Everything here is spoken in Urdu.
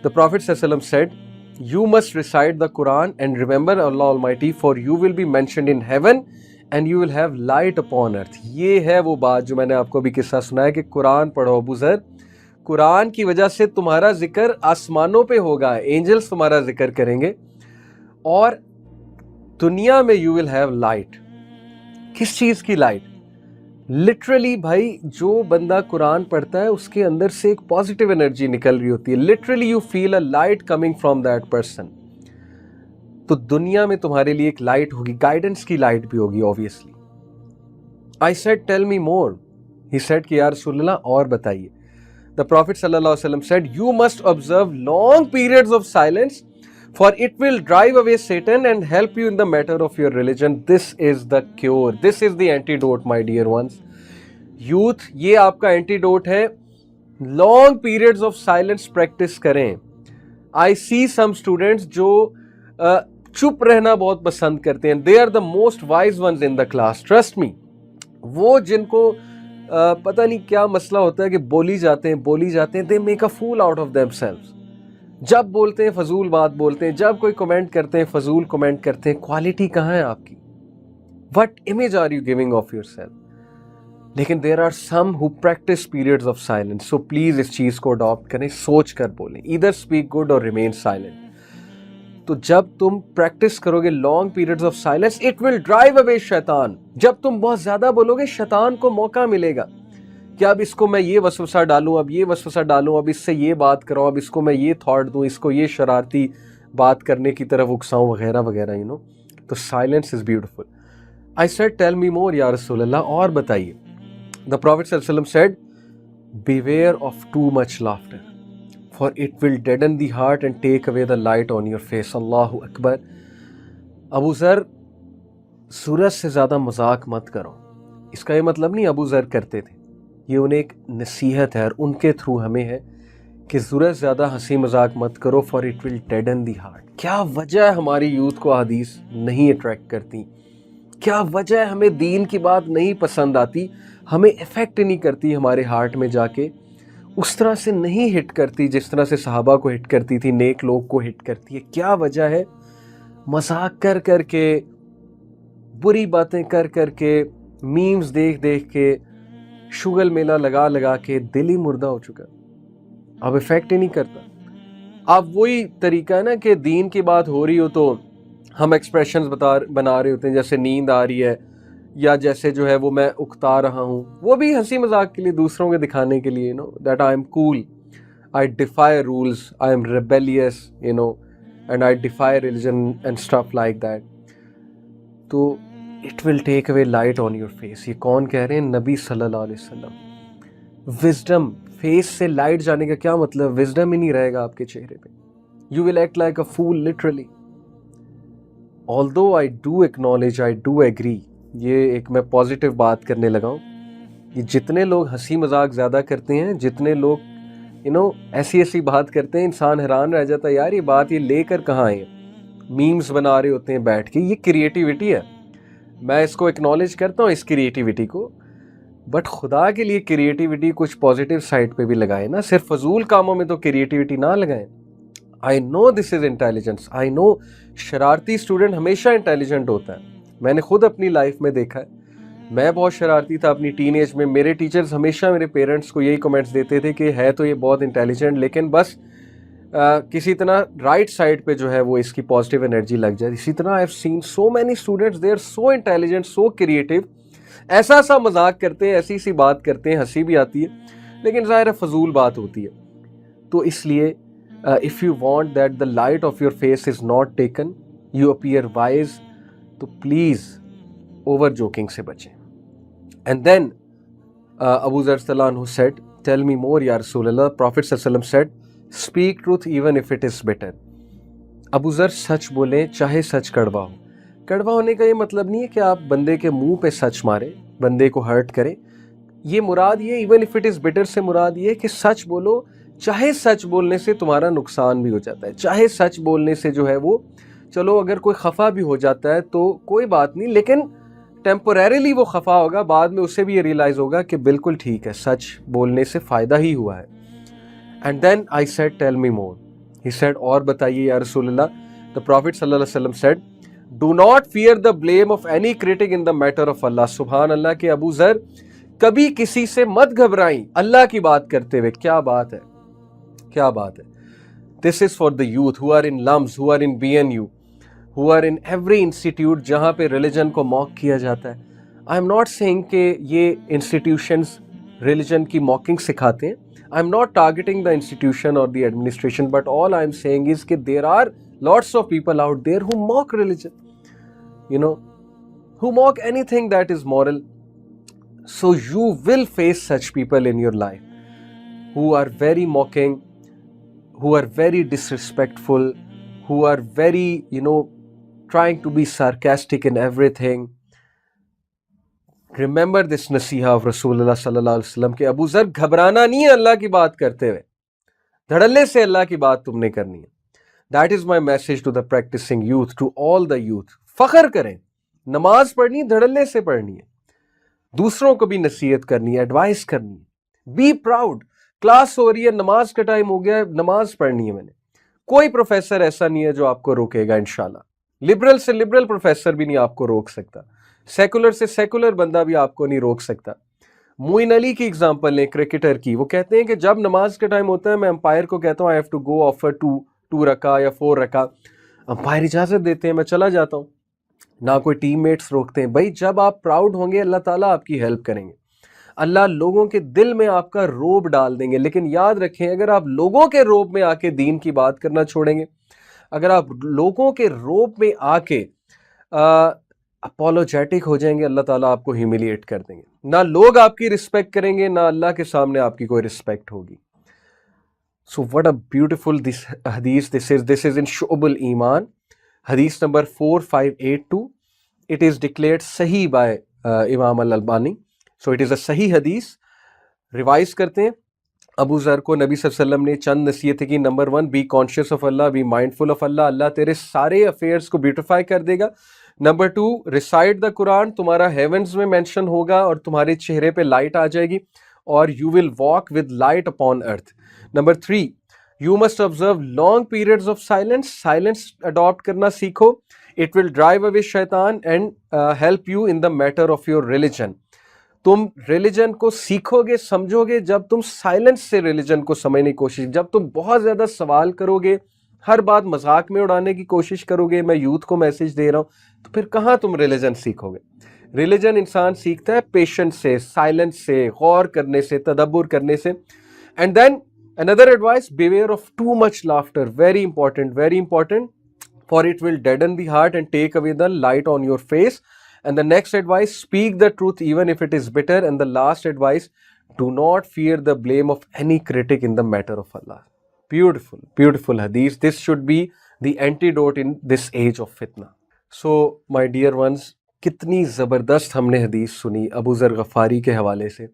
The Prophet ﷺ said, you must recite the Quran and remember Allah Almighty, for you will be mentioned in heaven and you will have light upon earth. یہ ہے وہ بات جو میں نے آپ کو بھی قصہ سنایا کہ قرآن پڑھو ابو ذر, قرآن کی وجہ سے تمہارا ذکر آسمانوں پہ ہوگا, اینجلز تمہارا ذکر کریں گے, اور دنیا میں you will have light. کس چیز کی لائٹ؟ لٹرلی بھائی جو بندہ قرآن پڑھتا ہے اس کے اندر سے ایک پازیٹیو انرجی نکل رہی ہوتی ہے. Literally you feel a light coming from that person. تو دنیا میں تمہارے لیے ایک لائٹ ہوگی, گائیڈنس کی لائٹ بھی ہوگی obviously. I said tell me more. He said کہ یا رسول اللہ اور بتائیے. The Prophet صلی اللہ علیہ وسلم said you must observe long periods of silence, for it will drive away Satan and help you in the matter of your religion. This is the cure. This is the antidote, my dear ones. Youth, یہ آپ کا antidote ہے. Long periods of silence practice کریں. I see some students جو چپ رہنا بہت پسند کرتے ہیں. They are the most wise ones in the class. Trust me. وہ جن کو پتہ نہیں کیا مسئلہ ہوتا ہے کہ بولی جاتے ہیں. They make a fool out of themselves. جب بولتے ہیں فضول بات بولتے ہیں, جب کوئی کمنٹ کرتے ہیں فضول کمنٹ کرتے ہیں. کوالٹی کہاں ہے آپ کی؟ What image are you giving of yourself? لیکن there are some who practice periods of silence. So please اس چیز کو adopt کریں, سوچ کر بولیں. Either speak good or remain silent. تو جب تم پریکٹس کرو گے long periods of silence, it will drive away شیطان. جب تم بہت زیادہ بولو گے شیطان کو موقع ملے گا کہ اب اس کو میں یہ وسوسہ ڈالوں, اب یہ وسوسہ ڈالوں, اب اس سے یہ بات کراؤں, اب اس کو میں یہ تھاٹ دوں, اس کو یہ شرارتی بات کرنے کی طرف اکساؤں وغیرہ وغیرہ. تو silence is beautiful. I said tell me more یا رسول اللہ, اور بتائیے. The Prophet صلی اللہ علیہ وسلم said beware of too much laughter, for it will deaden the heart and take away the light on your face. اللہ اکبر. ابو ذر, سورج سے زیادہ مذاق مت کرو. اس کا یہ مطلب نہیں ابو ذر کرتے تھے, یہ انہیں ایک نصیحت ہے اور ان کے تھرو ہمیں ہے کہ ضرورت زیادہ ہنسی مذاق مت کرو, for it will didn't the heart. کیا وجہ ہے ہماری یوتھ کو حدیث نہیں اٹریکٹ کرتی؟ کیا وجہ ہے ہمیں دین کی بات نہیں پسند آتی, ہمیں افیکٹ نہیں کرتی ہمارے ہارٹ میں جا کے, اس طرح سے نہیں ہٹ کرتی جس طرح سے صحابہ کو ہٹ کرتی تھی, نیک لوگ کو ہٹ کرتی ہے؟ کیا وجہ ہے؟ مذاق کر کر کے, بری باتیں کر کر کے, میمز دیکھ دیکھ کے, شغل میلہ لگا لگا کے دل ہی مردہ ہو چکا, اب افیکٹ ہی نہیں کرتا. اب وہی طریقہ ہے نا کہ دین کی بات ہو رہی ہو تو ہم ایکسپریشنز بنا رہے ہوتے ہیں, جیسے نیند آ رہی ہے یا جیسے جو ہے وہ میں اکتا رہا ہوں, وہ بھی ہنسی مذاق کے لیے, دوسروں کے دکھانے کے لیے, that I am cool, I defy rules, I am rebellious, and I defy religion and stuff like that. تو it will take away light on your face. یہ کون کہہ رہے ہیں؟ نبی صلی اللہ علیہ وسلم. وزڈم, فیس سے لائٹ جانے کا کیا مطلب؟ وزڈم ہی نہیں رہے گا آپ کے چہرے پہ. You will act like a fool literally. although I do acknowledge, I do agree, یہ ایک میں پازیٹیو بات کرنے لگا ہوں. یہ جتنے لوگ ہنسی مذاق زیادہ کرتے ہیں, جتنے لوگ ایسی ایسی بات کرتے ہیں, انسان حیران رہ جاتا ہے یار یہ بات یہ لے کر کہاں آئے ہیں. میمز بنا رہے ہوتے ہیں بیٹھ کے, یہ کریٹیوٹی ہے. میں اس کو اکنالج کرتا ہوں اس کریٹیوٹی کو, بٹ خدا کے لیے کریٹیوٹی کچھ پازیٹیو سائڈ پہ بھی لگائیں نا, صرف فضول کاموں میں تو کریٹیوٹی نہ لگائیں. I know this is intelligence, I know شرارتی اسٹوڈنٹ ہمیشہ انٹیلیجنٹ ہوتا ہے. میں نے خود اپنی لائف میں دیکھا ہے, میں بہت شرارتی تھا اپنی ٹین ایج میں. میرے ٹیچرز ہمیشہ میرے پیرنٹس کو یہی کمنٹس دیتے تھے کہ ہے تو یہ بہت انٹیلیجنٹ, لیکن بس کسی طرح رائٹ سائڈ پہ جو ہے وہ اس کی پازیٹیو انرجی لگ جائے. اسی طرح I have seen so many students, they are so intelligent, so creative, ایسا سا مذاق کرتے ہیں, ایسی سی بات کرتے ہیں, ہنسی بھی آتی ہے, لیکن ظاہر ہے فضول بات ہوتی ہے. تو اس لیے if you want that the light of your face is not taken, you appear wise, تو please over joking سے بچیں. And then Abu Dharr رضی اللہ عنہ said, tell me more یا رسول اللہ. Prophet صلی اللہ علیہ وسلم said, speak truth even if it is bitter. ابو ذر سچ بولیں چاہے سچ کڑوا ہو. کڑوا ہونے کا یہ مطلب نہیں ہے کہ آپ بندے کے منہ پہ سچ ماریں, بندے کو ہرٹ کریں. یہ مراد یہ even if it is bitter سے مراد یہ ہے کہ سچ بولو, چاہے سچ بولنے سے تمہارا نقصان بھی ہو جاتا ہے, چاہے سچ بولنے سے جو ہے وہ چلو اگر کوئی خفا بھی ہو جاتا ہے تو کوئی بات نہیں, لیکن ٹیمپوریریلی وہ خفا ہوگا, بعد میں اسے بھی یہ ریئلائز ہوگا کہ بالکل ٹھیک ہے, سچ بولنے سے فائدہ ہی ہوا ہے. And then I said tell me more. He said, اور بتائیے یا رسول اللہ. The Prophet صلی اللہ علیہ وسلم said, do not fear the blame of any critic in the matter of Allah. سبحان اللہ کہ ابو ذر کبھی کسی سے مت گھبرائیں اللہ کی بات کرتے ہوئے. کیا بات ہے, کیا بات ہے. This is for the youth who are in LUMS, who are in BNU, who are in every institute جہاں پہ religion کو mock کیا جاتا ہے. I am not saying کہ یہ institutions religion کی mocking سکھاتے ہیں. I am not targeting the institution or the administration, but all I am saying is that there are lots of people out there who mock religion, who mock anything that is moral. So you will face such people in your life who are very mocking, who are very disrespectful, who are very, trying to be sarcastic in everything. Remember this nasiha of Rasulullah sallallahu alaihi wasallam کہ ابو ذر گھبرانا نہیں ہے اللہ کی بات کرتے ہوئے, دھڑلے سے اللہ کی بات تم نے کرنی ہے. That is my message to the practicing youth, to all the youth. فخر کریں, نماز پڑھنی دھڑلے سے پڑھنی ہے, دوسروں کو بھی نصیحت کرنی ہے, ایڈوائس کرنی ہے. Be proud. کلاس ہو رہی ہے, نماز کا ٹائم ہو گیا ہے, نماز پڑھنی ہے میں نے. کوئی پروفیسر ایسا نہیں ہے جو آپ کو روکے گا انشاءاللہ. لبرل سے لبرل پروفیسر بھی نہیں آپ کو روک سکتا, سیکولر سے سیکولر بندہ بھی آپ کو نہیں روک سکتا. معین علی کی اگزامپل لیں, کرکٹر کی. وہ کہتے ہیں کہ جب نماز کا ٹائم ہوتا ہے میں امپائر کو کہتا ہوں I have to go offer 2 رکعہ یا 4 رکعہ. امپائر اجازت دیتے ہیں, میں چلا جاتا ہوں, نہ کوئی ٹیم میٹس روکتے ہیں. بھائی جب آپ پراؤڈ ہوں گے اللہ تعالیٰ آپ کی ہیلپ کریں گے, اللہ لوگوں کے دل میں آپ کا روب ڈال دیں گے. لیکن یاد رکھیں اگر آپ لوگوں کے روب میں آ کے دین کی بات کرنا چھوڑیں گے, اگر آپ لوگوں کے روب میں آ کے اپولوجیٹک ہو جائیں گے, اللہ تعالیٰ آپ کو ہیوملیٹ کر دیں گے. نہ لوگ آپ کی رسپیکٹ کریں گے, نہ اللہ کے سامنے آپ کی کوئی رسپیکٹ ہوگی. So what a beautiful this hadith this is in Shu'ab al-Iman, hadith number 4582. It is declared Sahih by Imam al-Albani. So it is a Sahih hadith. Revise کرتے ہیں. ابو ذر کو نبی صلی اللہ علیہ وسلم نے چند نصیحتیں کی. Number 1, be conscious of Allah, be mindful of Allah, Allah تیرے سارے افیئرس کو بیوٹیفائی کر دے گا. نمبر 2, ریسائٹ دا قرآن, تمہارا ہیونز میں مینشن ہوگا اور تمہارے چہرے پہ لائٹ آ جائے گی, اور you will walk with light upon earth. Number 3, you must observe long periods of silence, silence adapt کرنا سیکھو. اٹ ول ڈرائیو اوے شیطان and help you in the matter of your religion. تم ریلیجن کو سیکھو گے, سمجھو گے جب تم سائلنس سے ریلیجن کو سمجھنے کی کوشش, جب تم بہت زیادہ سوال کرو گے, ہر بات مذاق میں اڑانے کی کوشش کرو گے. میں یوتھ کو میسج دے رہا ہوں, تو پھر کہاں تم ریلیجن سیکھو گے. ریلیجن انسان سیکھتا ہے پیشنس سے, سائلنس سے, غور کرنے سے, تدبر کرنے سے. And then another advice, beware of too much laughter. Very important, very important, for it will deaden the heart and take away the light on your face. And the next advice, speak the truth even if it is bitter. And the last advice, do not fear the blame of any critic in the matter of Allah. Beautiful, beautiful hadith. This should be the antidote in this age of fitna. So, my dear ones, کتنی زبردست ہم نے حدیث سنی ابو ذر غفاری کے حوالے سے.